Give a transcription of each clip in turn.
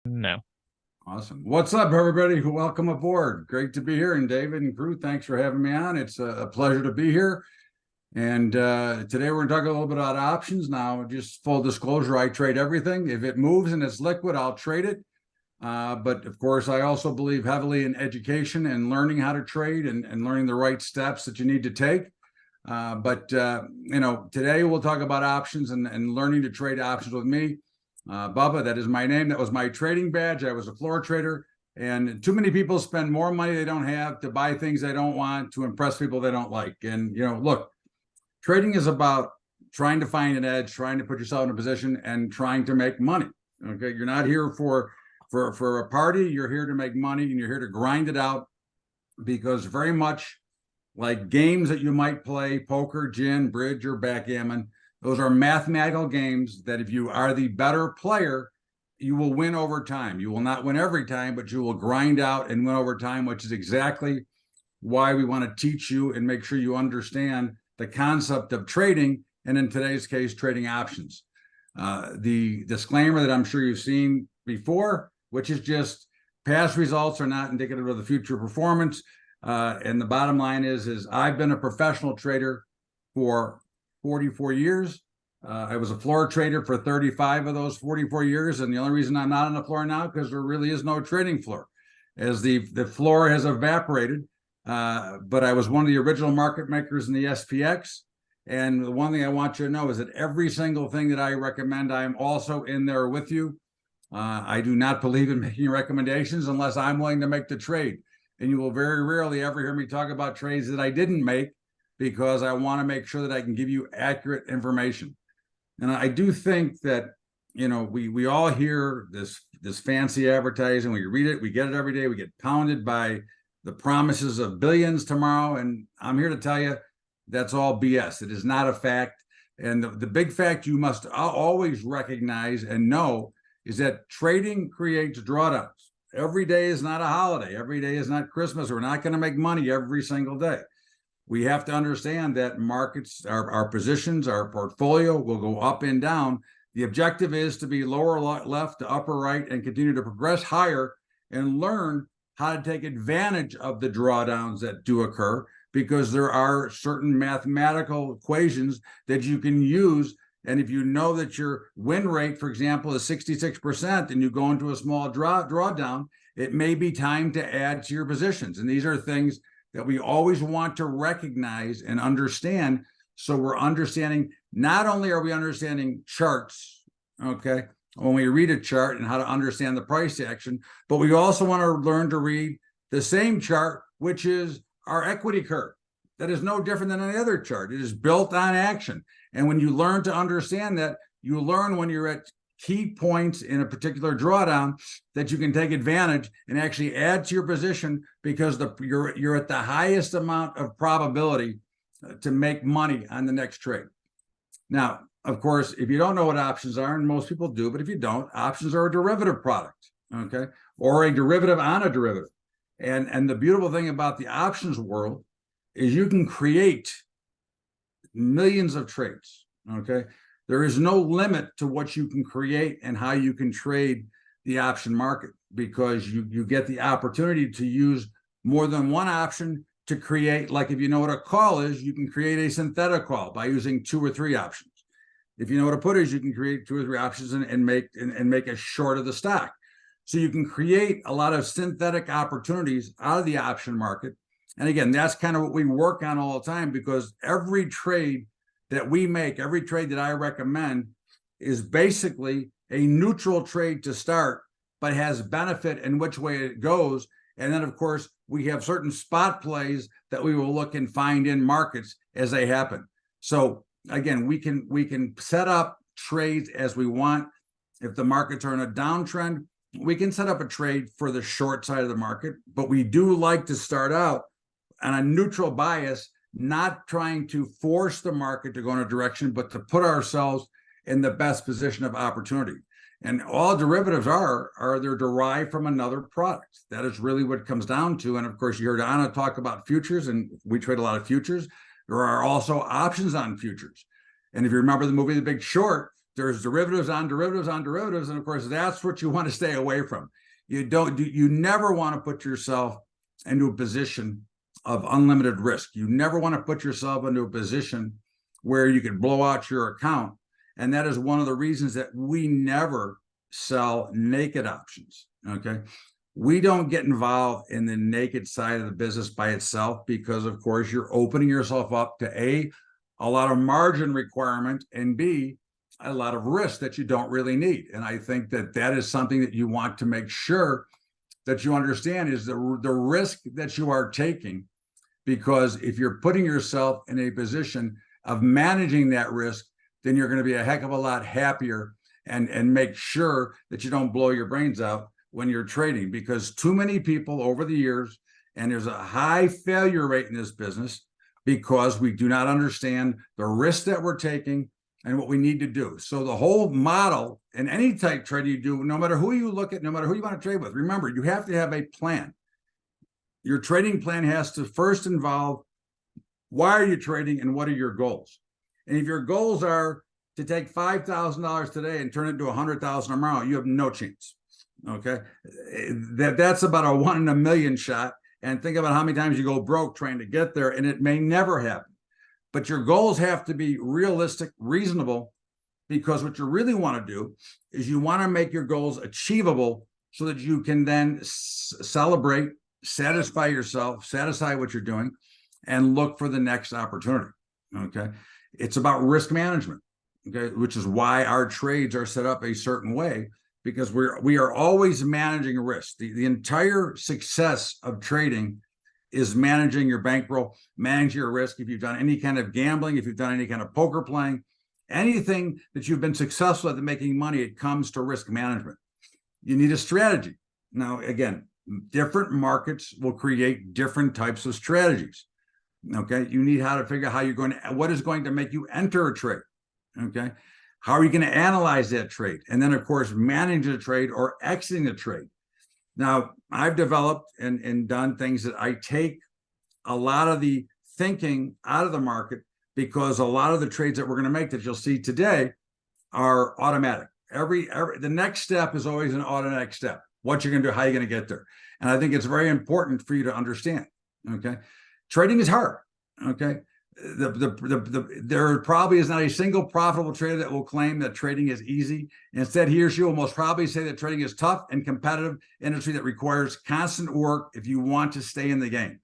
No. Awesome. What's up, everybody? Welcome aboard. Great to be here. And David and crew, thanks for having me on. It's a pleasure to be here. And today we're going to talk a little bit about options. Now, just full disclosure, I trade everything. If it moves and it's liquid, I'll trade it. But of course, I also believe heavily in education and learning how to trade and learning the right steps that you need to take. Today we'll talk about options and learning to trade options with me. Bubba, that is my name. That was my trading badge. I was a floor trader. And too many people spend more money they don't have to buy things they don't want to impress people they don't like. And, look, trading is about trying to find an edge, trying to put yourself in a position and trying to make money. Okay. You're not here for a party. You're here to make money and you're here to grind it out, because very much like games that you might play, poker, gin, bridge, or backgammon, those are mathematical games that if you are the better player, you will win over time. You will not win every time, but you will grind out and win over time, which is exactly why we want to teach you and make sure you understand the concept of trading, and in today's case, trading options. The disclaimer that I'm sure you've seen before, which is just past results are not indicative of the future performance. And the bottom line is I've been a professional trader for 44 years. I was a floor trader for 35 of those 44 years. And the only reason I'm not on the floor now, because there really is no trading floor, as the floor has evaporated. But I was one of the original market makers in the SPX. And the one thing I want you to know is that every single thing that I recommend, I am also in there with you. I do not believe in making recommendations unless I'm willing to make the trade. And you will very rarely ever hear me talk about trades that I didn't make, because I want to make sure that I can give you accurate information. And I do think that, we all hear this fancy advertising. We read it, we get it every day. We get pounded by the promises of billions tomorrow. And I'm here to tell you that's all BS. It is not a fact. And the big fact you must always recognize and know is that trading creates drawdowns. Every day is not a holiday. Every day is not Christmas. We're not going to make money every single day. We have to understand that markets, our positions, our portfolio will go up and down. The objective is to be lower left to upper right and continue to progress higher and learn how to take advantage of the drawdowns that do occur, because there are certain mathematical equations that you can use. And if you know that your win rate, for example, is 66% and you go into a small drawdown, it may be time to add to your positions. And these are things that we always want to recognize and understand. So we're understanding, not only are we understanding charts, okay, when we read a chart and how to understand the price action, but we also want to learn to read the same chart, which is our equity curve. That is no different than any other chart. It is built on action. And when you learn to understand that, you learn when you're at key points in a particular drawdown that you can take advantage and actually add to your position, because you're at the highest amount of probability to make money on the next trade. Now, of course, if you don't know what options are, and most people do, but if you don't, options are a derivative product, okay, or a derivative on a derivative. And the beautiful thing about the options world is you can create millions of trades, okay? There is no limit to what you can create and how you can trade the option market, because you get the opportunity to use more than one option to create. Like, if you know what a call is, you can create a synthetic call by using 2 or 3 options. If you know what a put is, you can create 2 or 3 options and make a short of the stock. So you can create a lot of synthetic opportunities out of the option market. And again, that's kind of what we work on all the time, because every trade that we make, every trade that I recommend, is basically a neutral trade to start, but has benefit in which way it goes. And then, of course, we have certain spot plays that we will look and find in markets as they happen. So again, we can set up trades as we want. If the markets are in a downtrend, we can set up a trade for the short side of the market, but we do like to start out on a neutral bias, not trying to force the market to go in a direction, but to put ourselves in the best position of opportunity. And all derivatives are they're derived from another product. That is really what it comes down to. And of course, you heard Anna talk about futures, and we trade a lot of futures. There are also options on futures. And if you remember the movie The Big Short, there's derivatives on derivatives on derivatives. And of course, that's what you want to stay away from. You never want to put yourself into a position of unlimited risk. You never want to put yourself into a position where you can blow out your account. And that is one of the reasons that we never sell naked options. Okay. We don't get involved in the naked side of the business by itself because, of course, you're opening yourself up to a lot of margin requirement, and B, a lot of risk that you don't really need. And I think that that is something that you want to make sure that you understand is the risk that you are taking, because if you're putting yourself in a position of managing that risk, then you're going to be a heck of a lot happier and make sure that you don't blow your brains out when you're trading, because too many people over the years, and there's a high failure rate in this business because we do not understand the risk that we're taking and what we need to do. So the whole model in any type trade you do, no matter who you look at, no matter who you want to trade with, remember, you have to have a plan. Your trading plan has to first involve why are you trading and what are your goals? And if your goals are to take $5,000 today and turn it into $100,000 tomorrow, you have no chance. Okay, that's about a 1 in a million shot. And think about how many times you go broke trying to get there, and it may never happen. But your goals have to be realistic, reasonable, because what you really want to do is you want to make your goals achievable so that you can then celebrate, satisfy yourself, satisfy what you're doing, and look for the next opportunity. Okay, it's about risk management. Okay, which is why our trades are set up a certain way, because we are always managing risk. The entire success of trading is managing your bankroll, managing your risk. If you've done any kind of gambling, if you've done any kind of poker playing, anything that you've been successful at making money, it comes to risk management. You need a strategy. Now, again, different markets will create different types of strategies. Okay, you need how to figure out how you're going to, what is going to make you enter a trade. Okay, how are you going to analyze that trade? And then, of course, manage the trade or exiting the trade. Now, I've developed and done things that I take a lot of the thinking out of the market, because a lot of the trades that we're going to make that you'll see today are automatic. The next step is always an automatic step. What you're going to do, how you're going to get there. And I think it's very important for you to understand. Okay, trading is hard. Okay. There probably is not a single profitable trader that will claim that trading is easy. Instead, he or she will most probably say that trading is tough and competitive industry that requires constant work if you want to stay in the game.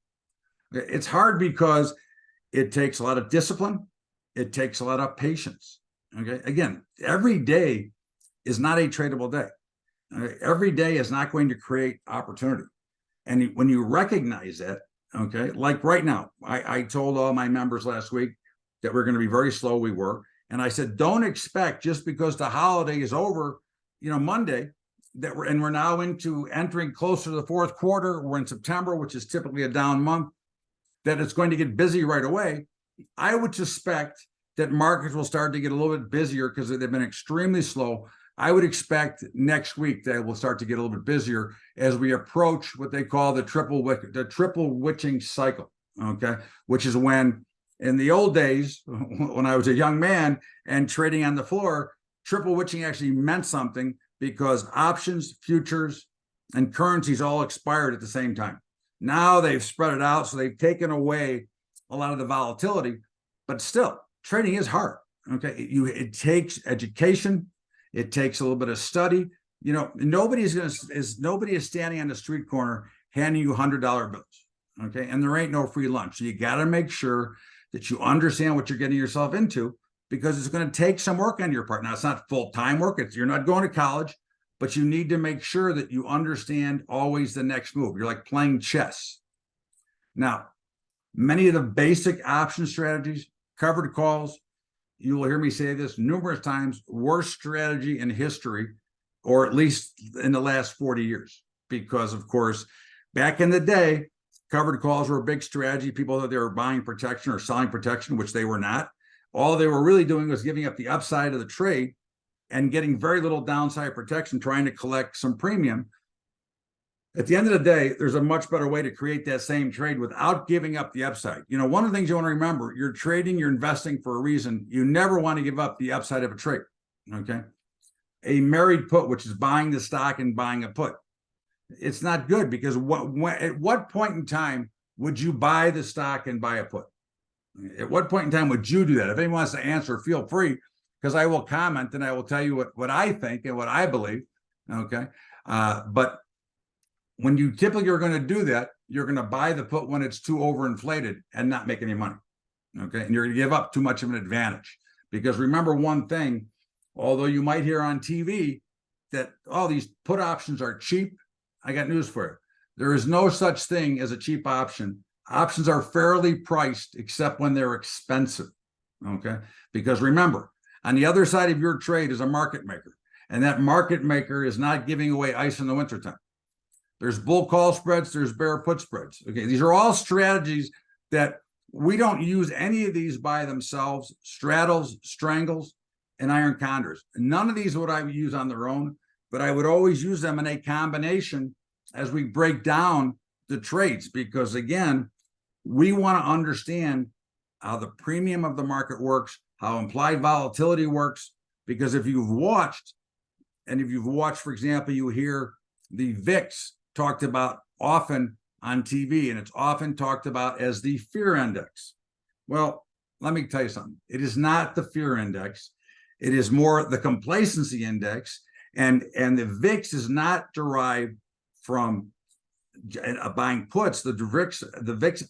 It's hard because it takes a lot of discipline. It takes a lot of patience. Okay. Again, every day is not a tradable day. Every day is not going to create opportunity. And when you recognize that, okay, like right now, I told all my members last week that we're going to be very slow. We were. And I said, don't expect just because the holiday is over, Monday, that we're now entering closer to the fourth quarter. We're in September, which is typically a down month, that it's going to get busy right away. I would suspect that markets will start to get a little bit busier because they've been extremely slow. I would expect next week that we'll start to get a little bit busier as we approach what they call the triple witching cycle, okay? Which is when, in the old days, when I was a young man and trading on the floor, triple witching actually meant something because options, futures, and currencies all expired at the same time. Now they've spread it out, so they've taken away a lot of the volatility, but still, trading is hard, okay? It takes education. It takes a little bit of study. Nobody is standing on the street corner handing you $100 bills. Okay. And there ain't no free lunch. So you got to make sure that you understand what you're getting yourself into, because it's going to take some work on your part. Now, it's not full-time work. You're not going to college, but you need to make sure that you understand always the next move. You're like playing chess. Now, many of the basic option strategies, covered calls, you will hear me say this numerous times, worst strategy in history, or at least in the last 40 years. Because, of course, back in the day, covered calls were a big strategy. People thought they were buying protection or selling protection, which they were not. All they were really doing was giving up the upside of the trade and getting very little downside protection, trying to collect some premium. At the end of the day, there's a much better way to create that same trade without giving up the upside. One of the things you want to remember, you're trading, you're investing for a reason. You never want to give up the upside of a trade. Okay. A married put, which is buying the stock and buying a put. It's not good because at what point in time would you buy the stock and buy a put? At what point in time would you do that? If anyone wants to answer, feel free, because I will comment and I will tell you what I think and what I believe. Okay. But when you typically are going to do that, you're going to buy the put when it's too overinflated and not make any money. Okay. And you're going to give up too much of an advantage. Because remember one thing, although you might hear on TV that all these put options are cheap, I got news for you. There is no such thing as a cheap option. Options are fairly priced, except when they're expensive. Okay. Because remember, on the other side of your trade is a market maker. And that market maker is not giving away ice in the wintertime. There's bull call spreads, there's bear put spreads. Okay, these are all strategies that we don't use any of these by themselves. Straddles, strangles, and iron condors. None of these would I use on their own, but I would always use them in a combination as we break down the trades, because again, we want to understand how the premium of the market works, how implied volatility works, because if you've watched, for example, you hear the VIX talked about often on TV, and it's often talked about as the fear index. Well, let me tell you something. It is not the fear index. It is more the complacency index, and the VIX is not derived from buying puts. The VIX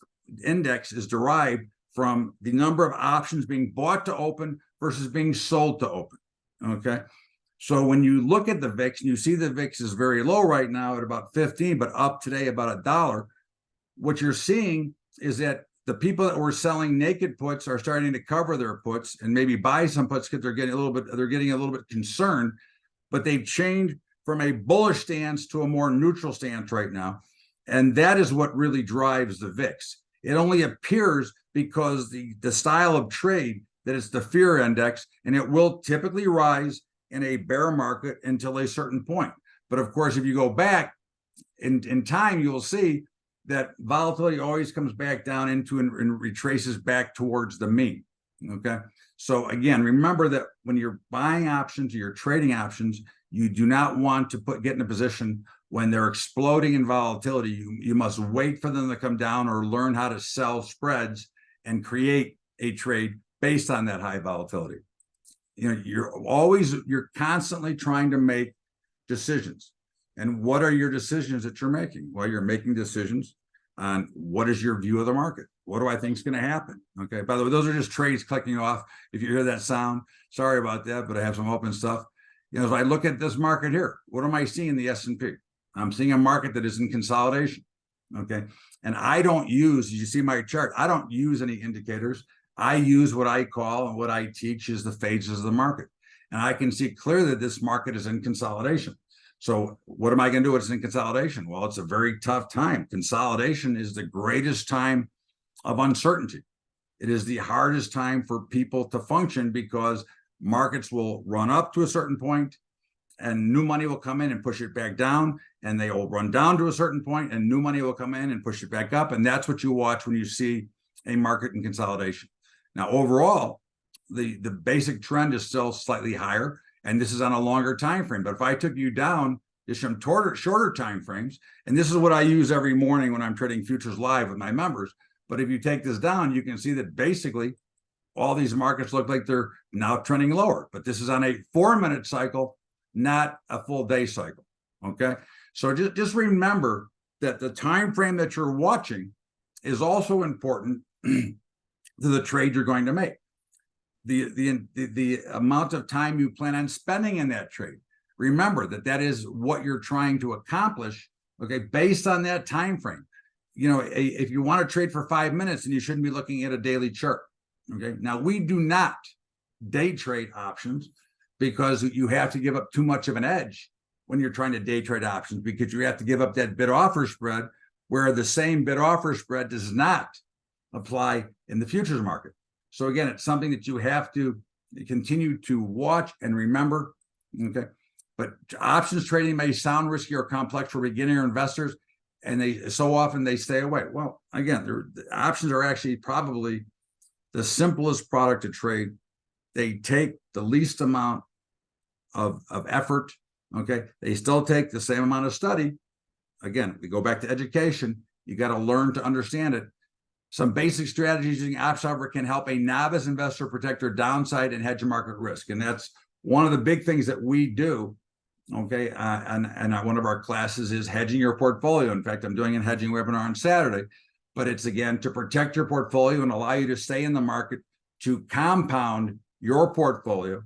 index is derived from the number of options being bought to open versus being sold to open. Okay. So when you look at the VIX and you see the VIX is very low right now at about 15, but up today about $1, what you're seeing is that the people that were selling naked puts are starting to cover their puts and maybe buy some puts because they're getting a little bit concerned, but they've changed from a bullish stance to a more neutral stance right now. And that is what really drives the VIX. It only appears because the style of trade that it's the fear index, and it will typically rise in a bear market until a certain point. But of course, if you go back in time, you will see that volatility always comes back down into and retraces back towards the mean. Okay. So again, remember that when you're buying options or you're trading options, you do not want to get in a position when they're exploding in volatility. You must wait for them to come down or learn how to sell spreads and create a trade based on that high volatility. You know, you're constantly trying to make decisions. And what are your decisions that you're making? Well, you're making decisions on what is your view of the market? What do I think is going to happen? Okay. By the way, those are just trades clicking off. If you hear that sound, sorry about that, but I have some open stuff. You know, if I look at this market here, what am I seeing in the S&P? I'm seeing a market that is in consolidation. Okay. And I don't use, you see my chart, I don't use any indicators. I use what I call and what I teach is the phases of the market. And I can see clearly that this market is in consolidation. So what am I going to do when it's in consolidation? Well, it's a very tough time. Consolidation is the greatest time of uncertainty. It is the hardest time for people to function because markets will run up to a certain point and new money will come in and push it back down, and they will run down to a certain point and new money will come in and push it back up. And that's what you watch when you see a market in consolidation. Now, overall, the basic trend is still slightly higher, and this is on a longer time frame. But if I took you down to some shorter time frames, and this is what I use every morning when I'm trading futures live with my members, but if you take this down, you can see that basically all these markets look like they're now trending lower. But this is on a 4-minute cycle, not a full day cycle. Okay, so just remember that the time frame that you're watching is also important to the trade you're going to make. The amount of time you plan on spending in that trade. Remember that is what you're trying to accomplish. Okay, based on that time frame. You know, if you want to trade for 5 minutes, then you shouldn't be looking at a daily chart. Okay, now we do not day trade options because you have to give up too much of an edge when you're trying to day trade options, because you have to give up that bid offer spread, where the same bid offer spread does not apply in the futures market. So again, it's something that you have to continue to watch and remember. Okay, but options trading may sound risky or complex for beginner investors, and they stay away. Well, again, the options are actually probably the simplest product to trade. They take the least amount of effort. Okay, they still take the same amount of study. Again, we go back to education. You got to learn to understand it. Some basic strategies using option offer can help a novice investor protect their downside and hedge market risk, and that's one of the big things that we do. Okay, and one of our classes is hedging your portfolio. In fact, I'm doing a hedging webinar on Saturday, but it's again to protect your portfolio and allow you to stay in the market to compound your portfolio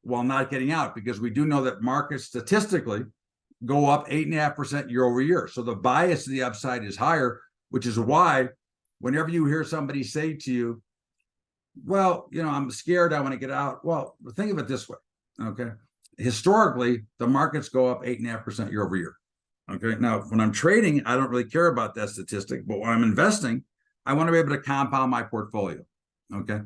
while not getting out, because we do know that markets statistically go up 8.5% year over year. So the bias to the upside is higher, which is why whenever you hear somebody say to you, well, you know, I'm scared, I want to get out. Well, think of it this way, okay? Historically, the markets go up 8.5% year over year. Okay, now when I'm trading, I don't really care about that statistic, but when I'm investing, I want to be able to compound my portfolio. Okay,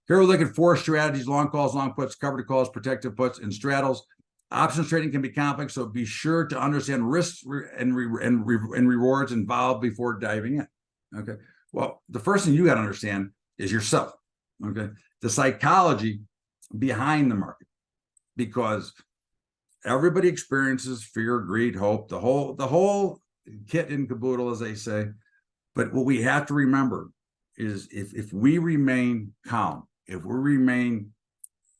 here we look at 4 strategies: long calls, long puts, covered calls, protective puts, and straddles. Options trading can be complex, so be sure to understand risks and rewards involved before diving in. Okay, well, the first thing you got to understand is yourself. Okay, the psychology behind the market, because everybody experiences fear, greed, hope, the whole kit and caboodle, as they say. But what we have to remember is if we remain calm, if we remain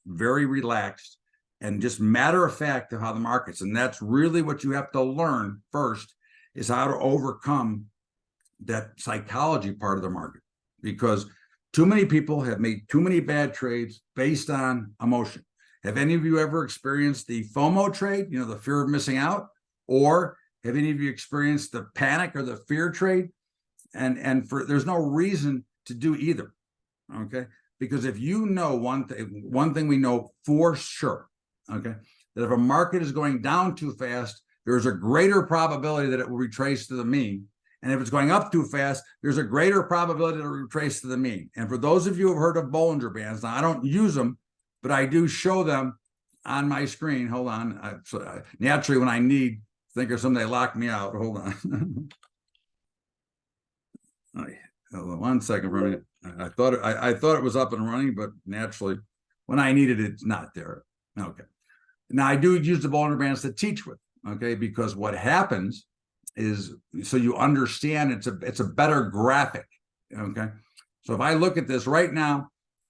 very relaxed and just matter of fact of how the markets, and that's really what you have to learn first, is how to overcome that psychology part of the market, because too many people have made too many bad trades based on emotion. Have any of you ever experienced the FOMO trade, you know, the fear of missing out? Or have any of you experienced the panic or the fear trade? And there's no reason to do either, okay? Because if you know one thing we know for sure, okay, that if a market is going down too fast, there's a greater probability that it will retrace to the mean. And if it's going up too fast, there's a greater probability that it will retrace to the mean. And for those of you who have heard of Bollinger Bands, now I don't use them, but I do show them on my screen. Hold on. Naturally, when I need, think of something, they lock me out. Hold on. One second for a minute. I thought it was up and running, but naturally, when I need it, it's not there. Okay. Now I do use the Bollinger Bands to teach with. Okay, because what happens is, so you understand, it's a better graphic. Okay, so if I look at this right now,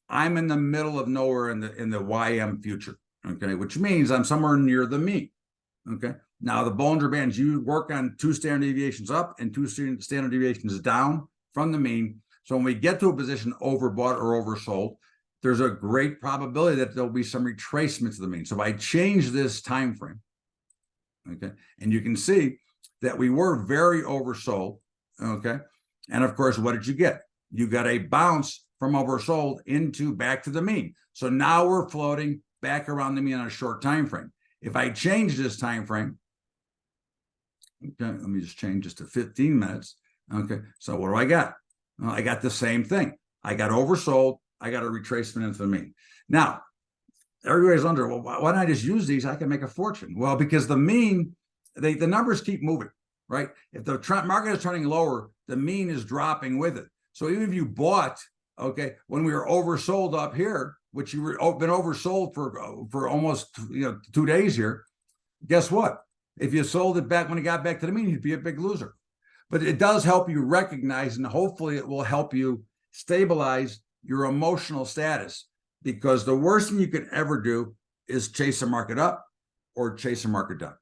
I'm in the middle of nowhere in the YM future, okay, which means I'm somewhere near the mean. Okay, now the Bollinger Bands, you work on 2 standard deviations up and 2 standard deviations down from the mean. So when we get to a position overbought or oversold, there's a great probability that there'll be some retracement to the mean. So if I change this time frame, okay, and you can see that we were very oversold, okay, and of course, what did you get? You got a bounce from oversold into back to the mean. So now we're floating back around the mean on a short time frame. If I change this time frame, okay, let me just change this to 15 minutes. Okay, so what do I got? Well, I got the same thing. I got oversold. I got a retracement into the mean. Now, everybody's wondering, well, why don't I just use these? I can make a fortune. Well, because the mean, the numbers keep moving, right? If the market is turning lower, the mean is dropping with it. So even if you bought, okay, when we were oversold up here, which you were been oversold for almost 2 days here, guess what? If you sold it back when it got back to the mean, you'd be a big loser. But it does help you recognize, and hopefully it will help you stabilize your emotional status, because the worst thing you can ever do is chase a market up or chase a market down.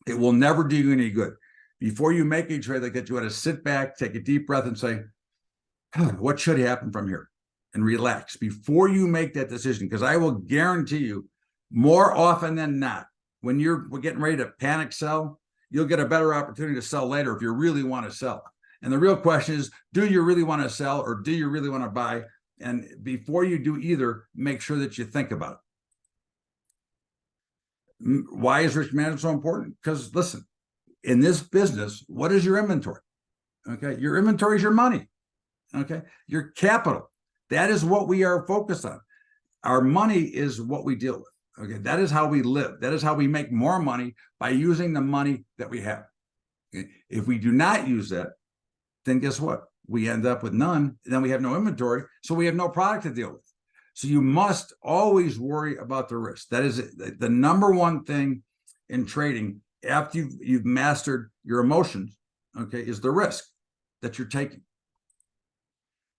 It will never do you any good. Before you make a trade like that, you want to sit back, take a deep breath, and say, what should happen from here? And relax before you make that decision, because I will guarantee you, more often than not, when you're getting ready to panic sell, you'll get a better opportunity to sell later if you really want to sell. And the real question is, do you really want to sell or do you really want to buy? And before you do either, make sure that you think about it. Why is risk management so important? Because listen, in this business, what is your inventory? Okay, your inventory is your money. Okay, your capital. That is what we are focused on. Our money is what we deal with. Okay, that is how we live. That is how we make more money, by using the money that we have. Okay? If we do not use that, then guess what? We end up with none. Then we have no inventory, so we have no product to deal with. So you must always worry about the risk. That is the number one thing in trading after you've mastered your emotions, okay, is the risk that you're taking.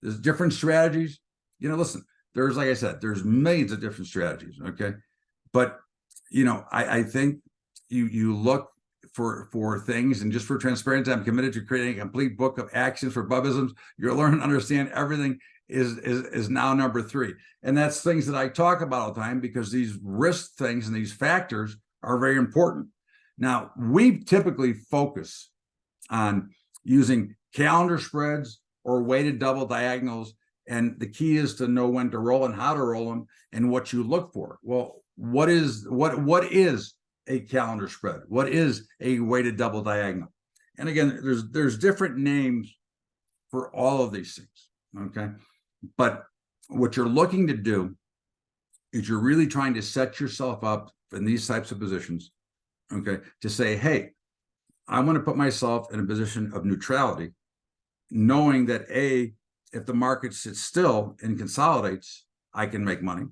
There's different strategies. Listen, there's, like I said, there's millions of different strategies, okay? But, I think you look for things, and just for transparency, I'm committed to creating a complete book of actions for Bubbisms. You'll learn and understand everything is now number 3. And that's things that I talk about all the time, because these risk things and these factors are very important. Now, we typically focus on using calendar spreads or weighted double diagonals. And the key is to know when to roll and how to roll them and what you look for. Well, what is a calendar spread? What is a weighted double diagonal? And again, there's different names for all of these things, okay? But what you're looking to do is you're really trying to set yourself up in these types of positions, okay, to say, hey, I want to put myself in a position of neutrality, knowing that if the market sits still and consolidates, I can make money.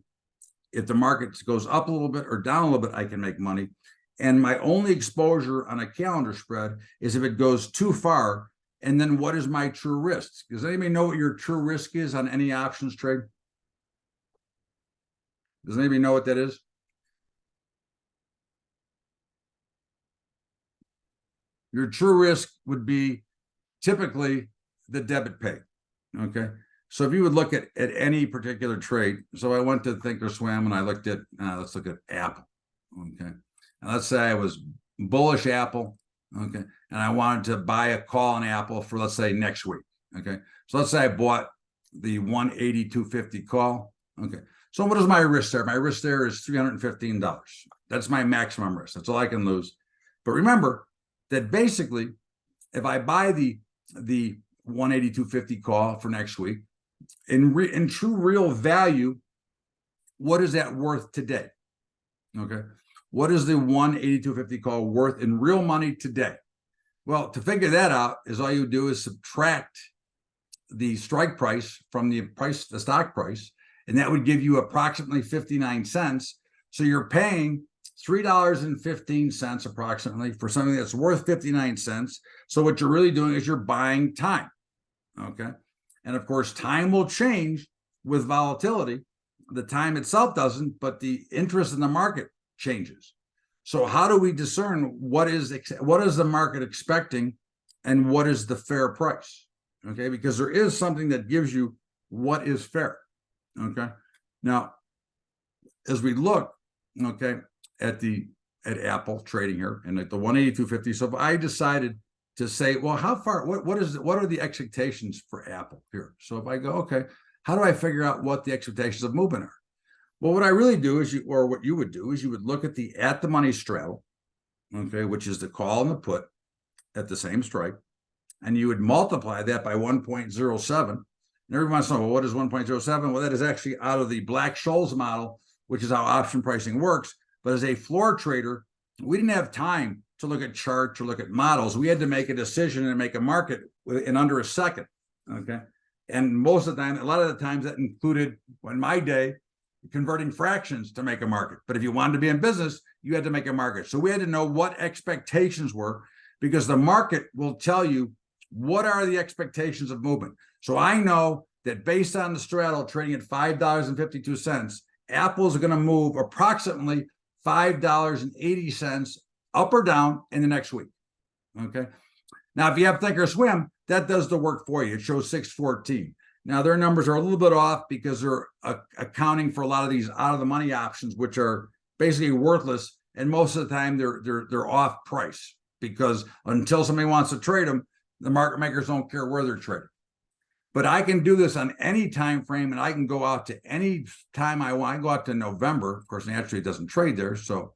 If the market goes up a little bit or down a little bit, I can make money. And my only exposure on a calendar spread is if it goes too far. And then what is my true risk? Does anybody know what your true risk is on any options trade? Does anybody know what that is? Your true risk would be typically the debit pay, okay? So if you would look at any particular trade, so I went to Thinkorswim and I looked at, let's look at Apple, okay? And let's say I was bullish Apple, okay? And I wanted to buy a call on Apple for, let's say, next week, okay? So let's say I bought the 182.50 call, okay? So what is my risk there? My risk there is $315. That's my maximum risk. That's all I can lose. But remember that basically, if I buy the 182.50 call for next week, in true real value, what is that worth today? Okay. What is the 182.50 call worth in real money today? Well, to figure that out is all you do is subtract the strike price from the stock price, and that would give you approximately 59 cents. So you're paying $3.15 approximately for something that's worth 59 cents. So what you're really doing is you're buying time, okay? And of course, time will change with volatility. The time itself doesn't, but the interest in the market changes. So how do we discern what is the market expecting and what is the fair price? Okay, because there is something that gives you what is fair. Okay, now as we look, okay, at Apple trading here and at the 182.50, so if I decided to say, well, how far, what are the expectations for Apple here? So if I go, okay, how do I figure out what the expectations of movement are? Well, what I really do is what you would do is you would look at the at-the-money straddle, okay, which is the call and the put at the same strike, and you would multiply that by 1.07. And everyone wants to know, well, what is 1.07? Well, that is actually out of the Black-Scholes model, which is how option pricing works. But as a floor trader, we didn't have time to look at charts or look at models. We had to make a decision and make a market in under a second, okay? And most of the time, a lot of the times that included, in my day, converting fractions to make a market. But if you wanted to be in business, you had to make a market. So we had to know what expectations were, because the market will tell you what are the expectations of movement. So I know that based on the straddle trading at $5.52, Apple is going to move approximately $5.80 up or down in the next week. Okay. Now, if you have Thinkorswim, that does the work for you. It shows 614. Now, their numbers are a little bit off because they're accounting for a lot of these out of the money options, which are basically worthless. And most of the time they're off price, because until somebody wants to trade them, the market makers don't care where they're traded. But I can do this on any time frame, and I can go out to any time I want. I go out to November. Of course, naturally, it doesn't trade there. So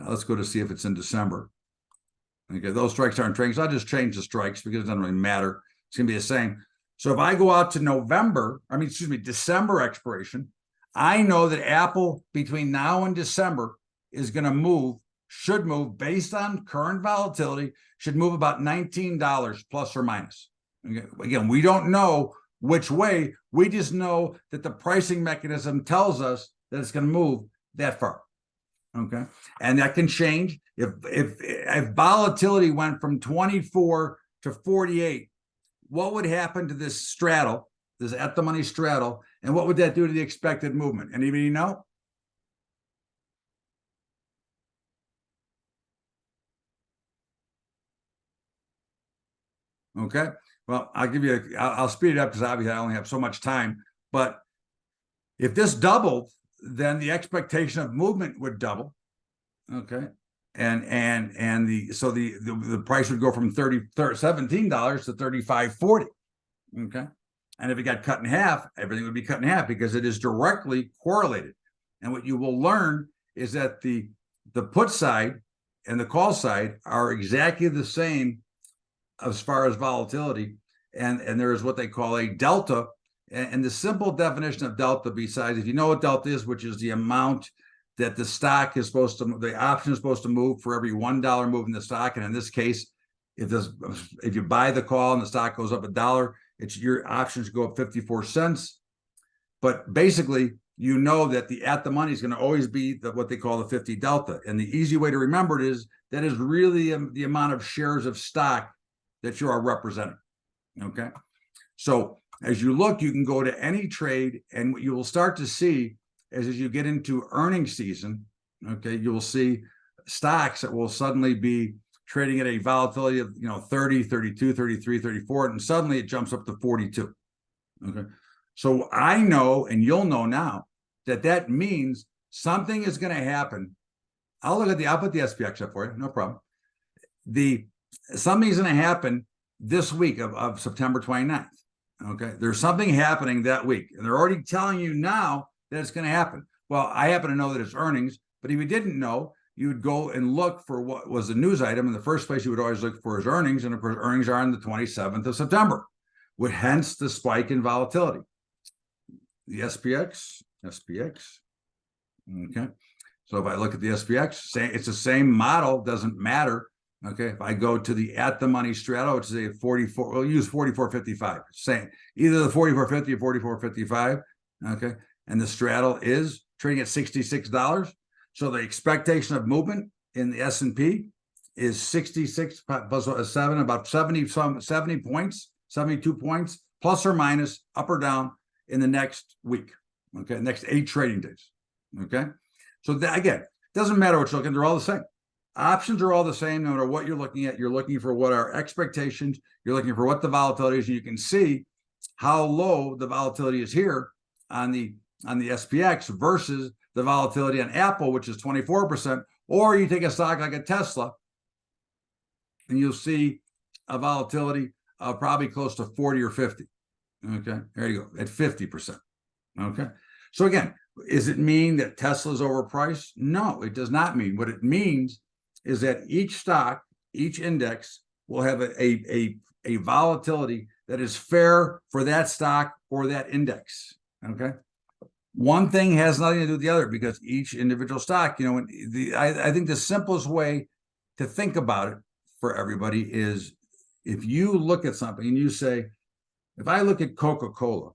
let's go to see if it's in December. Okay, those strikes aren't trading. So I'll just change the strikes because it doesn't really matter. It's going to be the same. So if I go out to December expiration, I know that Apple between now and December is going to should move based on current volatility, should move about $19 plus or minus. Okay. Again, we don't know which way. We just know that the pricing mechanism tells us that it's going to move that far. Okay, and that can change if volatility went from 24 to 48. What would happen to this straddle, this at the money straddle, and what would that do to the expected movement? Anybody know? Okay, well, I'll give you I'll speed it up because obviously I only have so much time. But if this doubled, then the expectation of movement would double. Okay, and the price would go from $17 to $35.40. Okay, and if it got cut in half, everything would be cut in half because it is directly correlated. And what you will learn is that the put side and the call side are exactly the same as far as volatility, and there is what they call a delta. And the simple definition of delta, besides, if you know what delta is, which is the amount that the stock is supposed to, the option is supposed to move for every $1 move in the stock. And in this case, if you buy the call and the stock goes up $1, it's your options go up 54 cents. But basically, you know that the at the money is going to always be what they call the 50 delta. And the easy way to remember it is that is really the amount of shares of stock that you are representing. Okay, so as you look, you can go to any trade, and what you will start to see as you get into earnings season, okay, you will see stocks that will suddenly be trading at a volatility of 30, 32, 33, 34, and suddenly it jumps up to 42. Okay, so I know, and you'll know now, that means something is going to happen. I'll put the SPX up for you, no problem. Something's going to happen this week of September 29th. Okay, there's something happening that week, and they're already telling you now that it's going to happen. Well, I happen to know that it's earnings, but if you didn't know, you would go and look for what was the news item. In the first place, you would always look for is earnings, and of course, earnings are on the 27th of September, with hence the spike in volatility. The SPX. Okay, so if I look at the SPX, it's the same model, doesn't matter. Okay, if I go to the at the money straddle, which is a 44, we'll use 44.55. Same, either the 44.50 or 44.55. Okay, and the straddle is trading at $66. So the expectation of movement in the S&P is 66 plus 7, about 70 points, 72 points, plus or minus, up or down in the next week. Okay, next 8 trading days. Okay, so that, again, doesn't matter what you're looking, they're all the same. Options are all the same, no matter what you're looking at. You're looking for what are expectations. You're looking for what the volatility is. And you can see how low the volatility is here on the SPX versus the volatility on Apple, which is 24%. Or you take a stock like a Tesla, and you'll see a volatility of probably close to 40 or 50. Okay, there you go, at 50%. Okay, so again, does it mean that Tesla is overpriced? No, it does not mean. What it means is that each stock, each index will have a volatility that is fair for that stock or that index. Okay, one thing has nothing to do with the other because each individual stock, I think the simplest way to think about it for everybody is if you look at something and you say, if I look at Coca-Cola,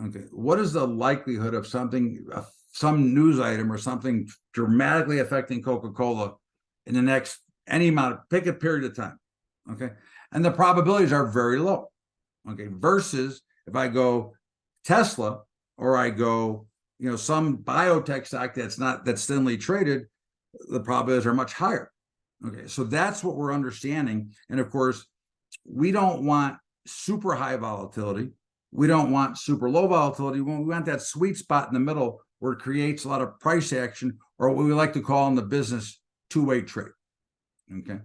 okay, what is the likelihood of something, some news item or something dramatically affecting Coca-Cola in the next any amount of, pick a period of time, okay? And the probabilities are very low, okay? Versus if I go Tesla or I go, some biotech stock that's thinly traded, the probabilities are much higher, okay? So that's what we're understanding. And of course, we don't want super high volatility. We don't want super low volatility. We want that sweet spot in the middle where it creates a lot of price action, or what we like to call in the business two-way trade. Okay,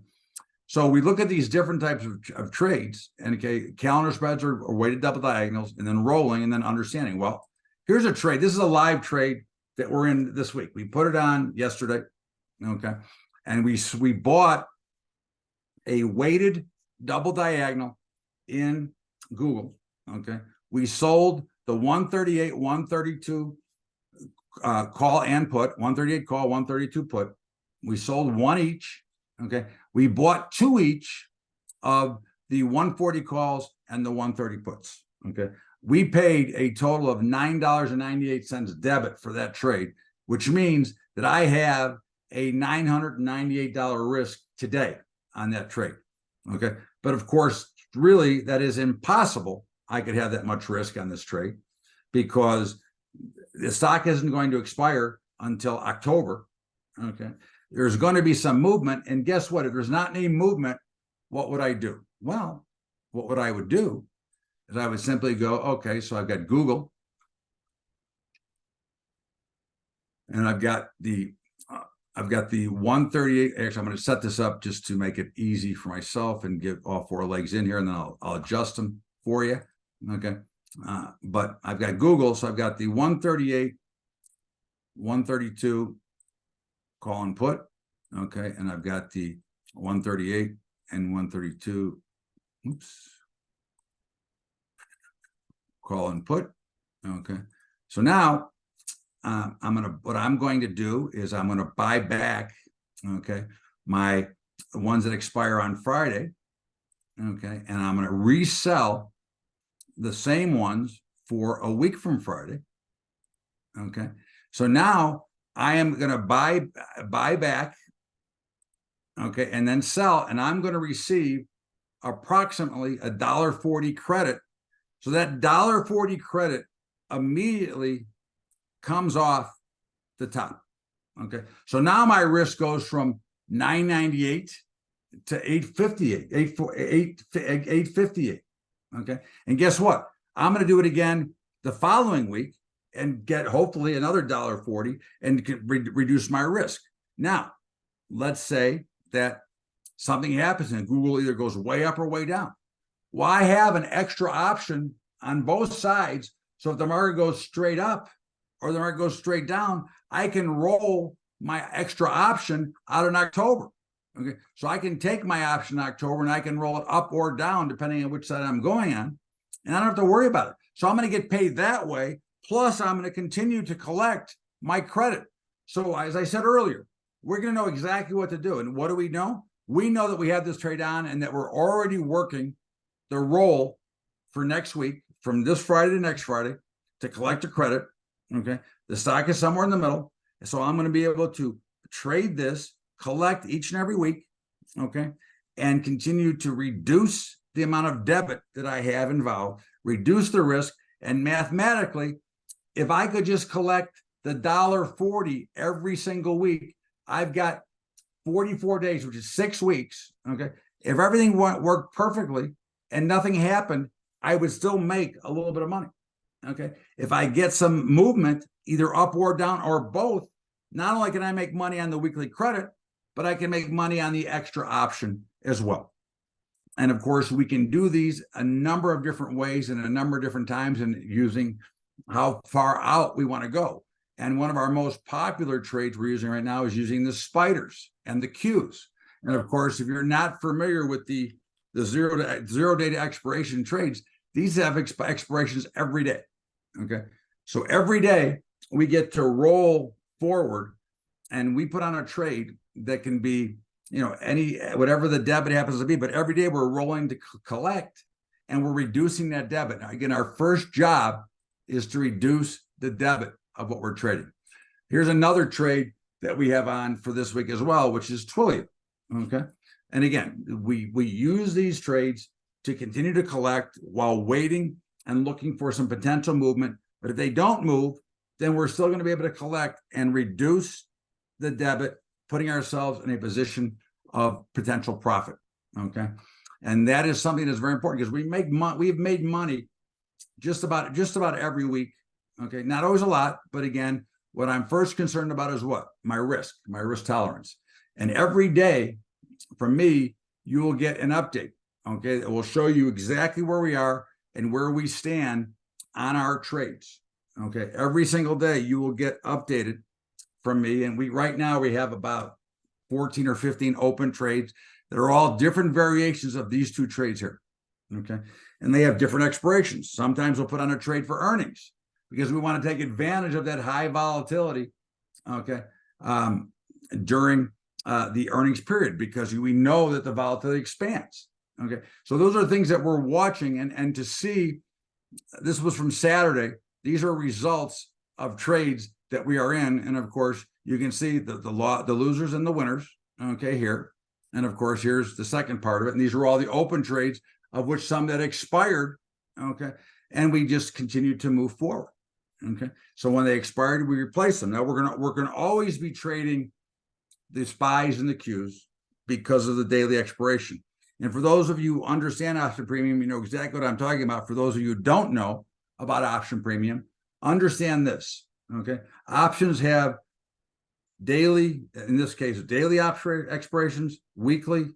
so we look at these different types of trades, and okay, calendar spreads are weighted double diagonals, and then rolling, and then understanding. Well, here's a trade. This is a live trade that we're in this week. We put it on yesterday. Okay, and we bought a weighted double diagonal in Google. Okay, we sold the 138, 132 call and put, 138 call, 132 put. We sold one each. Okay, we bought two each of the 140 calls and the 130 puts. Okay, we paid a total of $9.98 debit for that trade, which means that I have a $998 risk today on that trade. Okay. But of course, really, that is impossible. I could have that much risk on this trade because the stock isn't going to expire until October. Okay. There's going to be some movement. And guess what? If there's not any movement, what would I do? Well, what I would do is I would simply go, okay, so I've got Google and I've got the 138. Actually, I'm going to set this up just to make it easy for myself and get all four legs in here, and then I'll adjust them for you. Okay. But I've got Google, so I've got the 138, 132 call and put. Okay. And I've got the 138 and 132. Oops. Call and put. Okay. So now what I'm going to do is I'm going to buy back, okay, my ones that expire on Friday. Okay. And I'm going to resell the same ones for a week from Friday. Okay. So now I am going to buy back, okay, and then sell, and I'm going to receive approximately $1.40 credit. So that $1.40 credit immediately comes off the top. Okay. So now my risk goes from $9.98 to $8.58. Okay. And guess what? I'm going to do it again the following week and get hopefully another $1.40 and reduce my risk. Now, let's say that something happens and Google either goes way up or way down. Well, I have an extra option on both sides. So if the market goes straight up or the market goes straight down, I can roll my extra option out in October. Okay. So I can take my option in October and I can roll it up or down depending on which side I'm going on. And I don't have to worry about it. So I'm going to get paid that way. Plus, I'm going to continue to collect my credit. So as I said earlier, we're going to know exactly what to do. And what do we know? We know that we have this trade on and that we're already working the roll for next week from this Friday to next Friday to collect a credit. Okay. The stock is somewhere in the middle. So I'm going to be able to trade this, collect each and every week. Okay. And continue to reduce the amount of debit that I have involved, reduce the risk. And mathematically, if I could just collect the $1.40 every single week, I've got 44 days, which is 6 weeks. Okay. If everything worked perfectly and nothing happened, I would still make a little bit of money. Okay. If I get some movement, either up or down or both, not only can I make money on the weekly credit, but I can make money on the extra option as well. And of course, we can do these a number of different ways and a number of different times and using how far out we want to go. And one of our most popular trades we're using right now is using the spiders and the Qs. And of course, if you're not familiar with the zero day to expiration trades, these have expirations every day. Okay. So every day we get to roll forward and we put on a trade that can be, whatever the debit happens to be, but every day we're rolling to collect and we're reducing that debit. Now, again, our first job is to reduce the debit of what we're trading. Here's another trade that we have on for this week as well, which is Twilio. Okay. And again, we use these trades to continue to collect while waiting and looking for some potential movement. But if they don't move, then we're still going to be able to collect and reduce the debit, putting ourselves in a position of potential profit. Okay. And that is something that's very important because we've made money just about every week. Okay. Not always a lot, but again, what I'm first concerned about is what? My risk tolerance. And every day from me, you will get an update. Okay. It will show you exactly where we are and where we stand on our trades. Okay. Every single day you will get updated from me. And right now we have about 14 or 15 open trades that are all different variations of these two trades here. Okay. And they have different expirations. Sometimes we'll put on a trade for earnings because we want to take advantage of that high volatility. Okay. During the earnings period, because we know that the volatility expands. Okay. So those are things that we're watching and to see this was from Saturday. These are results of trades that we are in. And of course, you can see the losers and the winners, okay, here. And of course, here's the second part of it. And these are all the open trades, of which some that expired, okay. And we just continue to move forward, okay. So when they expired, we replace them. Now we're gonna always be trading the SPYs and the Qs because of the daily expiration. And for those of you who understand option premium, you know exactly what I'm talking about. For those of you who don't know about option premium, understand this, okay? Options have daily, in this case, daily expirations, weekly,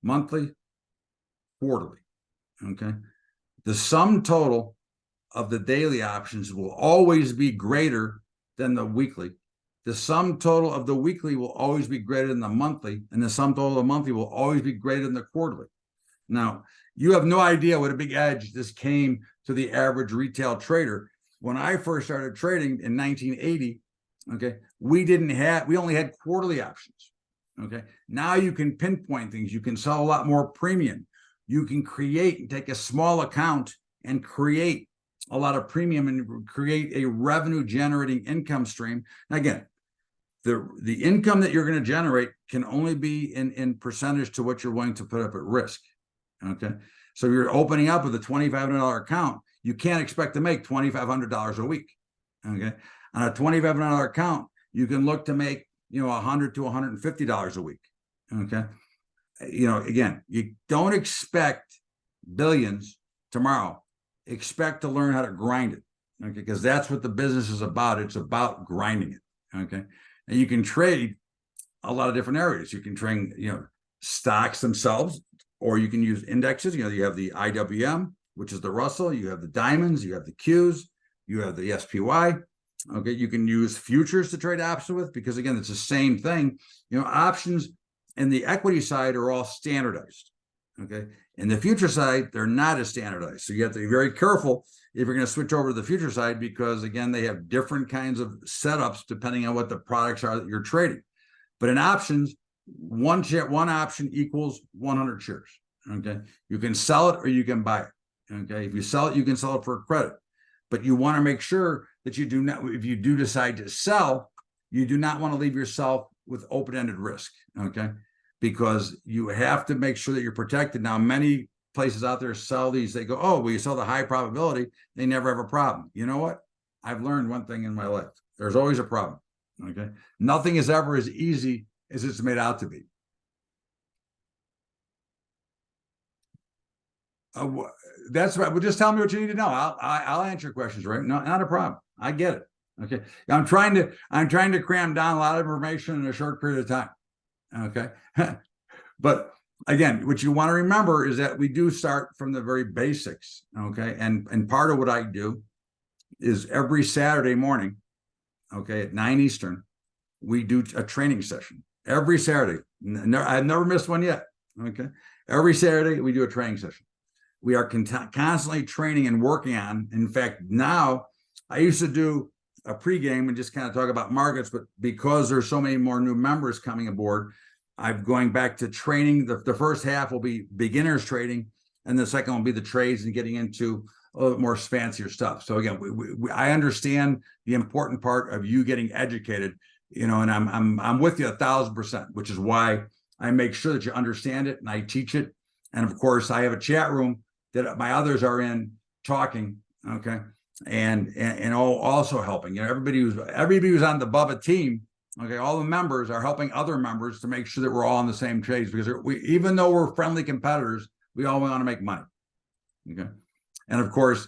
monthly, quarterly, okay? The sum total of the daily options will always be greater than the weekly. The sum total of the weekly will always be greater than the monthly, and the sum total of the monthly will always be greater than the quarterly. Now, you have no idea what a big edge this came to the average retail trader. When I first started trading in 1980, okay, we only had quarterly options, okay? Now you can pinpoint things. You can sell a lot more premium. You can create and take a small account and create a lot of premium and create a revenue generating income stream. Again, the income that you're going to generate can only be in percentage to what you're willing to put up at risk, okay? So you're opening up with a $2,500 account, you can't expect to make $2,500 a week, okay? On a $2,500 account, you can look to make, you know, $100 to $150 a week, okay? You know, again, you don't expect billions tomorrow. Expect to learn how to grind it, okay? Because that's what the business is about. It's about grinding it, okay? And you can trade a lot of different areas. You can trade, you know, stocks themselves, or you can use indexes. You know, you have the IWM, which is the Russell. You have the diamonds. You have the Qs. You have the SPY. Okay, you can use futures to trade options with, because again, it's the same thing. You know, options and the equity side are all standardized. Okay, in the future side, they're not as standardized. So you have to be very careful if you're going to switch over to the future side, because again, they have different kinds of setups depending on what the products are that you're trading. But in options, one option equals 100 shares. Okay, you can sell it or you can buy it. Okay, if you sell it, you can sell it for a credit. But you want to make sure that you do not, if you do decide to sell, you do not want to leave yourself with open-ended risk. Okay, because you have to make sure that you're protected. Now, many places out there sell these. They go, oh, well, you sell the high probability. They never have a problem. You know what? I've learned one thing in my life. There's always a problem. Okay, nothing is ever as easy as it's made out to be. That's right. Well, just tell me what you need to know. I'll answer questions, right? No, not a problem. I get it. Okay. I'm trying to cram down a lot of information in a short period of time. Okay. But again, what you want to remember is that we do start from the very basics. Okay. And part of what I do is every Saturday morning, okay, at 9 Eastern, we do a training session. Every Saturday. I've never missed one yet. Okay. Every Saturday, we do a training session. We are constantly training and working on. In fact, now I used to do a pregame and just kind of talk about markets, but because there's so many more new members coming aboard, I'm going back to training. The first half will be beginners trading, and the second will be the trades and getting into a little bit more fancier stuff. So again, I understand the important part of you getting educated, you know, and I'm with you 1,000%, which is why I make sure that you understand it and I teach it. And of course, I have a chat room that my others are in talking, okay, and also helping. You know, everybody who's on the Bubba team, okay, all the members are helping other members to make sure that we're all on the same trades, because even though we're friendly competitors, we all want to make money, okay. And of course,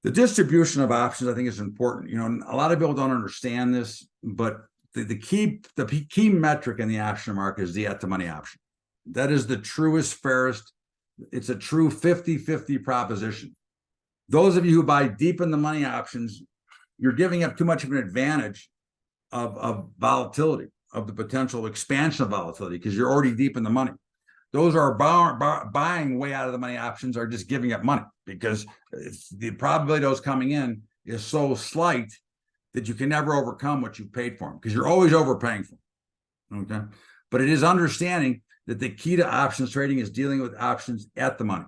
the distribution of options, I think, is important. You know, a lot of people don't understand this, but the key metric in the option market is the at-the-money option. That is the truest, fairest. It's a true 50-50 proposition. Those of you who buy deep in the money options, you're giving up too much of an advantage of volatility, of the potential expansion of volatility, because you're already deep in the money. Those are buying way out of the money options are just giving up money, because the probability of those coming in is so slight that you can never overcome what you paid for them, because you're always overpaying for them. Okay, but it is understanding that the key to options trading is dealing with options at the money.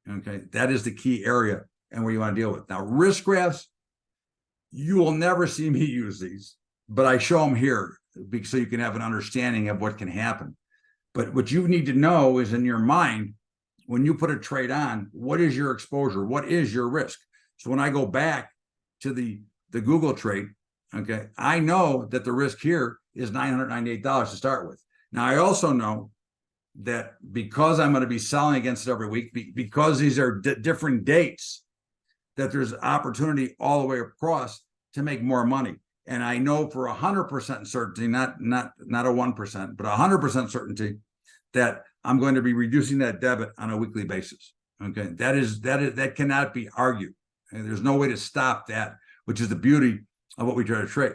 Okay, that is the key area and what you want to deal with. Now, risk graphs, you will never see me use these, but I show them here so you can have an understanding of what can happen. But what you need to know is in your mind, when you put a trade on, what is your exposure? What is your risk? So when I go back to the Google trade, okay, I know that the risk here is $998 to start with. Now, I also know that because I'm going to be selling against it every week, because these are different dates, that there's opportunity all the way across to make more money. And I know for 100% certainty, not a 1%, but 100% certainty that I'm going to be reducing that debit on a weekly basis. Okay, that cannot be argued. And there's no way to stop that, which is the beauty of what we try to trade.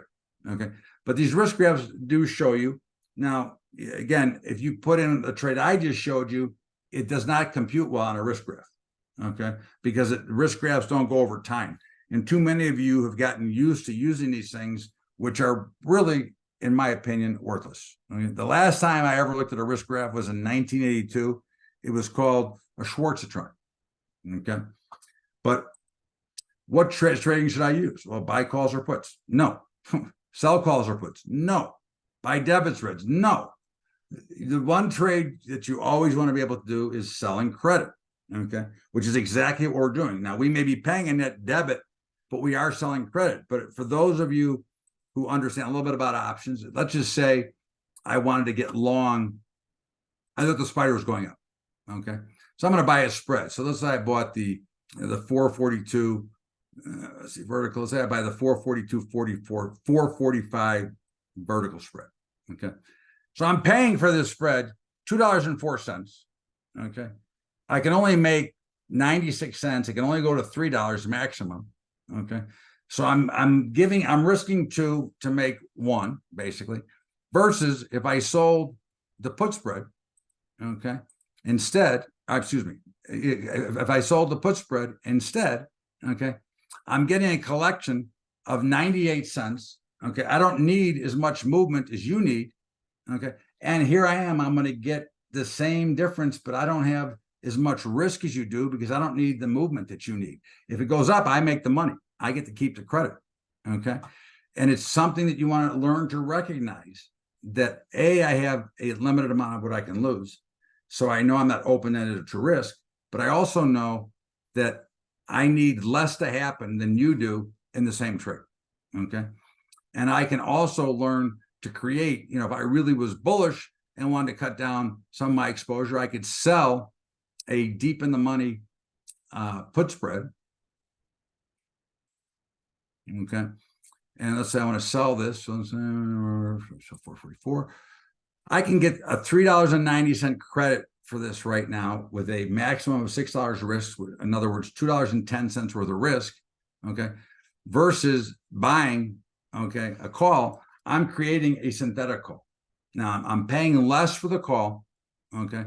Okay, but these risk graphs do show you. Now, again, if you put in a trade I just showed you, it does not compute well on a risk graph. Okay, because risk graphs don't go over time. And too many of you have gotten used to using these things, which are really, in my opinion, worthless. I mean, the last time I ever looked at a risk graph was in 1982. It was called a Schwarzschild. Okay, but what trading should I use? Well, buy calls or puts? No. Sell calls or puts? No. Buy debit spreads? No. The one trade that you always want to be able to do is selling credit. Okay, which is exactly what we're doing. Now, we may be paying a net debit, but we are selling credit. But for those of you who understand a little bit about options, let's just say I wanted to get long. I thought the spider was going up. Okay, so I'm going to buy a spread. So let's say I bought the 442. Let's see, vertical. Let's say I buy the 442.44, 445 vertical spread. Okay, so I'm paying for this spread $2.04. Okay, I can only make 96 cents. It can only go to $3 maximum. Okay, so I'm risking two to make one, basically, versus if I sold the put spread, okay, instead, excuse me, if I sold the put spread instead, okay, I'm getting a collection of 98 cents. Okay, I don't need as much movement as you need. Okay, and here I am, I'm going to get the same difference, but I don't have as much risk as you do because I don't need the movement that you need. If it goes up, I make the money. I get to keep the credit. Okay, and it's something that you want to learn to recognize that I have a limited amount of what I can lose. So I know I'm not open-ended to risk, but I also know that I need less to happen than you do in the same trade. Okay, and I can also learn to create, if I really was bullish and wanted to cut down some of my exposure, I could sell a deep in the money put spread. Okay, and let's say I want to sell this. So let's say 444. I can get a $3.90 credit for this right now with a maximum of $6 risk. In other words, $2.10 worth of risk. Okay, versus buying, okay, a call. I'm creating a synthetic call. Now I'm paying less for the call. Okay,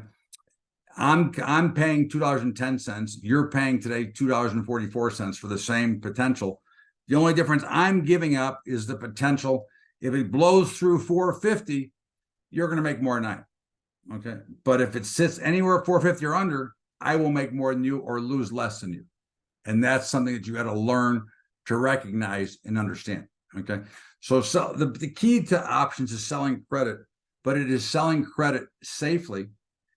I'm paying $2.10. You're paying today $2.44 for the same potential. The only difference I'm giving up is the potential. If it blows through 450, you're going to make more than I. Okay, but if it sits anywhere 450 or under, I will make more than you or lose less than you. And that's something that you got to learn to recognize and understand. Okay, so the key to options is selling credit, but it is selling credit safely.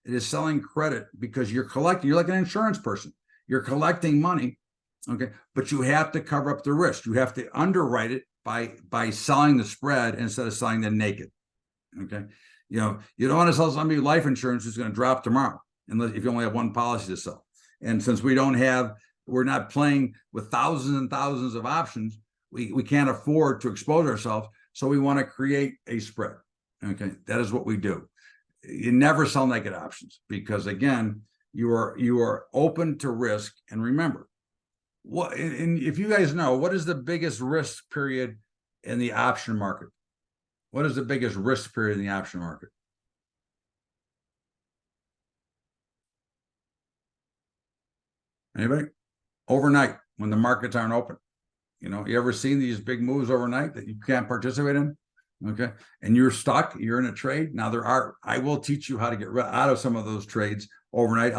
It is selling credit because you're collecting. You're like an insurance person. You're collecting money. Okay, but you have to cover up the risk. You have to underwrite it by selling the spread instead of selling the naked. Okay, you don't want to sell somebody life insurance who's going to drop tomorrow, unless if you only have one policy to sell. And since we're not playing with thousands and thousands of options, we can't afford to expose ourselves. So we want to create a spread. Okay, that is what we do. You never sell naked options because again, you are open to risk. And remember, and if you guys know, what is the biggest risk period in the option market? What is the biggest risk period in the option market? Anybody? Overnight, when the markets aren't open. You ever seen these big moves overnight that you can't participate in? Okay, and you're stuck, you're in a trade. Now I will teach you how to get out of some of those trades overnight.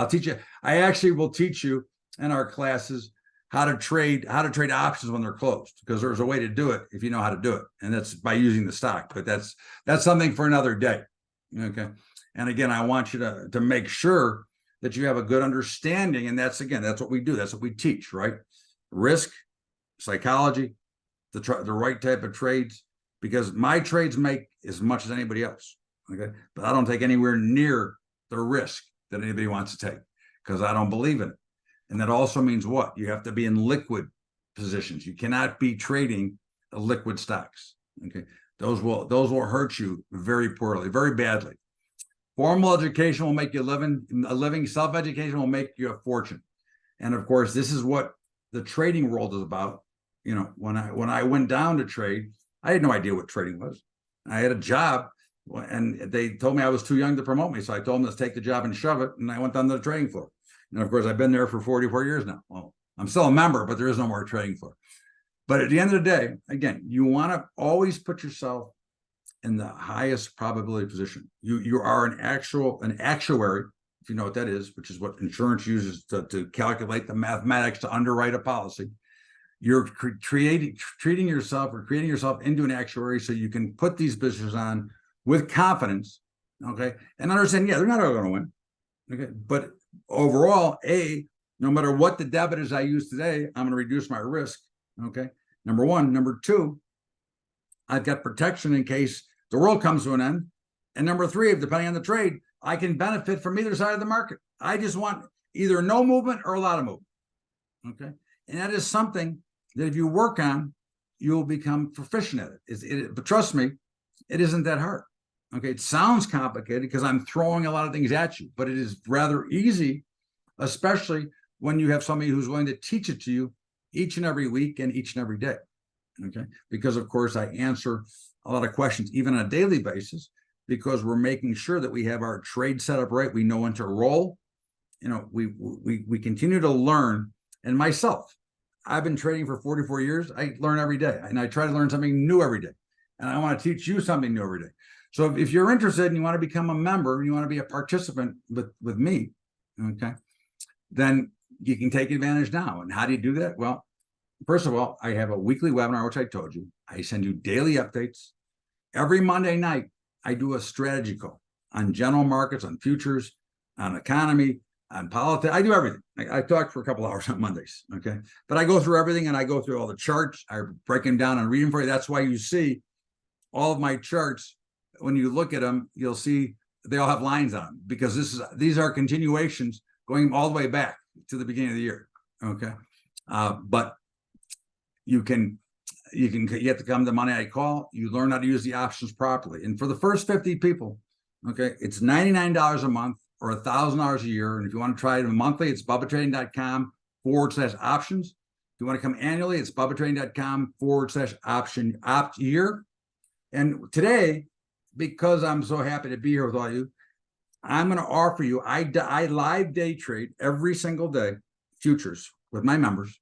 I actually will teach you in our classes how to trade options when they're closed, because there's a way to do it if you know how to do it, and that's by using the stock. But that's something for another day. Okay. And again, I want you to make sure that you have a good understanding, and that's what we do. That's what we teach, right? Risk, psychology, the right type of trades, because my trades make as much as anybody else. Okay. But I don't take anywhere near the risk that anybody wants to take, because I don't believe in it. And that also means what? You have to be in liquid positions. You cannot be trading liquid stocks. Okay. Those will hurt you very poorly, very badly. Formal education will make you a living. Self-education will make you a fortune. And of course, this is what the trading world is about. You know, when I went down to trade, I had no idea what trading was. I had a job, and they told me I was too young to promote me. So I told them, let's take the job and shove it. And I went down to the trading floor. And of course, I've been there for 44 years now. Well, I'm still a member, but there is no more trading floor. But at the end of the day, again, you want to always put yourself in the highest probability position. You are an actuary, if you know what that is, which is what insurance uses to calculate the mathematics to underwrite a policy. You're creating yourself into an actuary so you can put these businesses on with confidence, okay, and understand, yeah, they're not all going to win, okay, but overall, no matter what the debit is I use today, I'm going to reduce my risk, okay, number one. Number two, I've got protection in case the world comes to an end. And number three, depending on the trade, I can benefit from either side of the market. I just want either no movement or a lot of movement, okay, and that is something that if you work on, you'll become proficient at it. But trust me, it isn't that hard. Okay, it sounds complicated because I'm throwing a lot of things at you, but it is rather easy, especially when you have somebody who's willing to teach it to you each and every week and each and every day. Okay, because of course I answer a lot of questions even on a daily basis, because we're making sure that we have our trade set up right. We know when to roll. You know, we continue to learn. And myself, I've been trading for 44 years. I learn every day, and I try to learn something new every day. And I want to teach you something new every day. So if you're interested and you want to become a member, and you want to be a participant with me, okay, then you can take advantage now. And how do you do that? Well, first of all, I have a weekly webinar, which I told you. I send you daily updates. Every Monday night, I do a strategy call on general markets, on futures, on economy, on politics. I do everything. I talk for a couple hours on Mondays, okay? But I go through everything, and I go through all the charts. I break them down and read them for you. That's why you see all of my charts. When you look at them, you'll see they all have lines on them, because these are continuations going all the way back to the beginning of the year, okay? But you have to come to Monday Night Call. You learn how to use the options properly. And for the first 50 people, okay, it's $99 a month or $1,000 a year. And if you want to try it monthly, it's BubbaTrading.com/options. If you want to come annually, it's BubbaTrading.com/option opt year. And today, because I'm so happy to be here with all of you, I'm going to offer you, I live day trade every single day, futures with my members.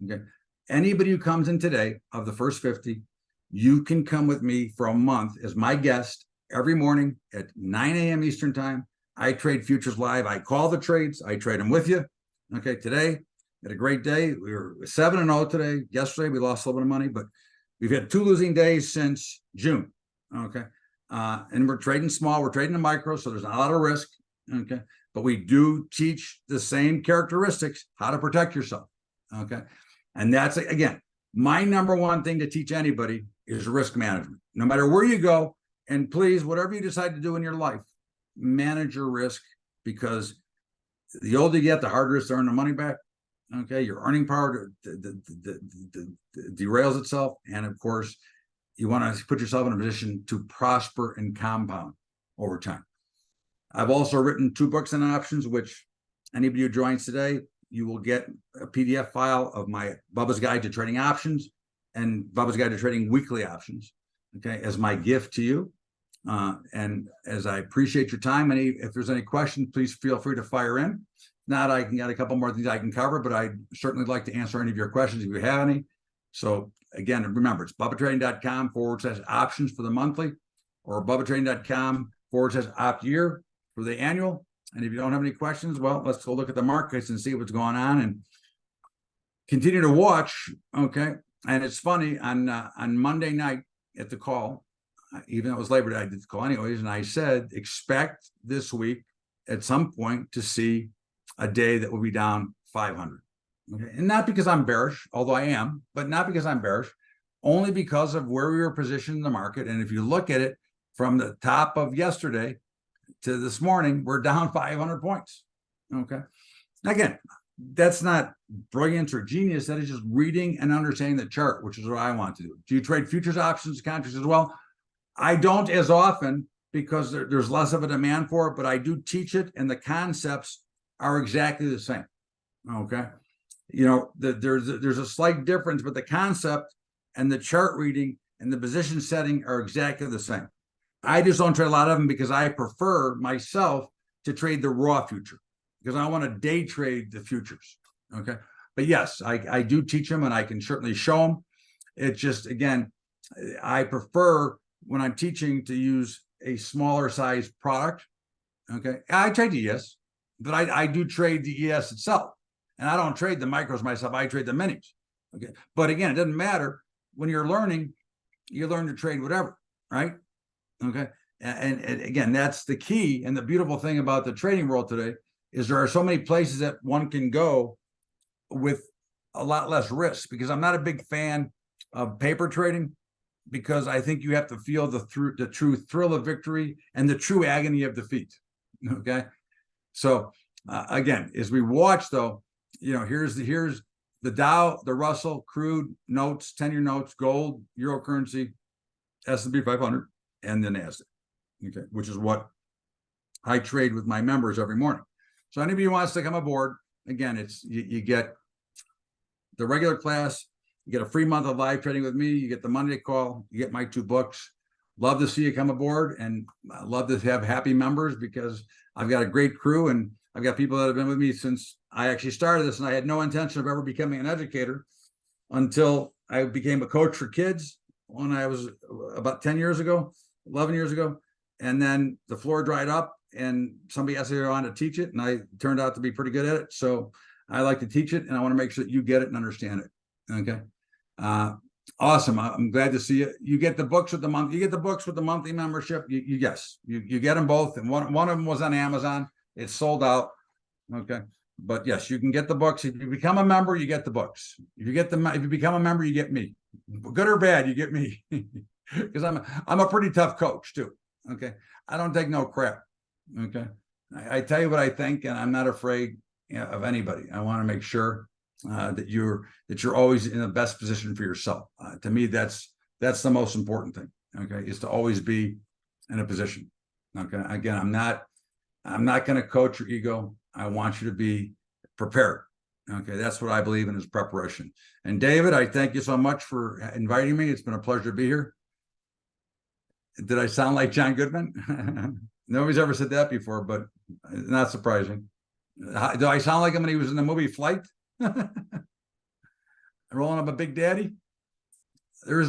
Okay. Anybody who comes in today of the first 50, you can come with me for a month as my guest every morning at 9 a.m. Eastern time. I trade futures live. I call the trades. I trade them with you. Okay. Today, had a great day. We were 7-0 today. Yesterday, we lost a little bit of money, but we've had 2 losing days since June. Okay. And we're trading small. We're trading the micro, so there's not a lot of risk. Okay. But we do teach the same characteristics, how to protect yourself. Okay. And that's, again, my number one thing to teach anybody is risk management. No matter where you go, and please, whatever you decide to do in your life, manage your risk, because the older you get, the harder it is to earn the money back. Okay, your earning power derails itself. And of course, you want to put yourself in a position to prosper and compound over time. I've also written 2 books on options, which anybody who joins today, you will get a PDF file of my Bubba's Guide to Trading Options and Bubba's Guide to Trading Weekly Options, okay, as my gift to you. And as I appreciate your time, if there's any questions, please feel free to fire in. If not, I can get a couple more things I can cover, but I'd certainly like to answer any of your questions if you have any. So again, remember, it's BubbaTrading.com/options for the monthly, or BubbaTrading.com/opt-year for the annual. And if you don't have any questions, well, let's go look at the markets and see what's going on. And continue to watch. Okay. And it's funny, on Monday night at the call, even though it was Labor Day, I did the call anyways, and I said, expect this week at some point to see a day that will be down 500. Okay. And not because I'm bearish, although I am, but not because I'm bearish, only because of where we were positioned in the market. And if you look at it from the top of yesterday to this morning, we're down 500 points. Okay. Again, that's not brilliance or genius. That is just reading and understanding the chart, which is what I want to do. Do you trade futures, options, contracts as well? I don't as often because there's less of a demand for it, but I do teach it, and the concepts are exactly the same. Okay. You know, there's a slight difference, but the concept and the chart reading and the position setting are exactly the same. I just don't trade a lot of them because I prefer myself to trade the raw future, because I want to day trade the futures. Okay. But yes, I do teach them, and I can certainly show them. It's just, again, I prefer when I'm teaching to use a smaller size product. Okay. I trade the ES, but I do trade the ES itself. And I don't trade the micros myself. I trade the minis. Okay. But again, it doesn't matter. When you're learning, you learn to trade whatever, right? Okay. And again, that's the key. And the beautiful thing about the trading world today is there are so many places that one can go with a lot less risk, because I'm not a big fan of paper trading, because I think you have to feel the true thrill of victory and the true agony of defeat. Okay. So again, as we watch though, you know, here's the Dow, the Russell, crude, notes, 10-year notes, gold, euro currency, S&P 500, and the NASDAQ. Okay. Which is what I trade with my members every morning. So anybody who wants to come aboard, again, it's you get the regular class, you get a free month of live trading with me, you get the Monday call, you get my 2 books. Love to see you come aboard, and I love to have happy members, because I've got a great crew, and I've got people that have been with me since I actually started this, and I had no intention of ever becoming an educator until I became a coach for kids when I was about 10 years ago, 11 years ago. And then the floor dried up, and somebody asked me if I wanted to teach it, and I turned out to be pretty good at it. So I like to teach it, and I want to make sure that you get it and understand it. Okay. Awesome. I'm glad to see you. You get the books with the month. You get the books with the monthly membership. You get them both. And one of them was on Amazon. It's sold out. Okay. But yes, you can get the books. If you become a member, you get the books. If you become a member, you get me. Good or bad, you get me. Because I'm a pretty tough coach too. Okay. I don't take no crap. Okay. I tell you what I think, and I'm not afraid of anybody. I want to make sure that you're always in the best position for yourself. To me, that's the most important thing. Okay, is to always be in a position. Okay, again, I'm not going to coach your ego. I want you to be prepared. Okay, that's what I believe in, is preparation. And David, I thank you so much for inviting me. It's been a pleasure to be here. Did I sound like John Goodman? Nobody's ever said that before, but not surprising. Do I sound like him when he was in the movie Flight? Rolling up a Big Daddy? There's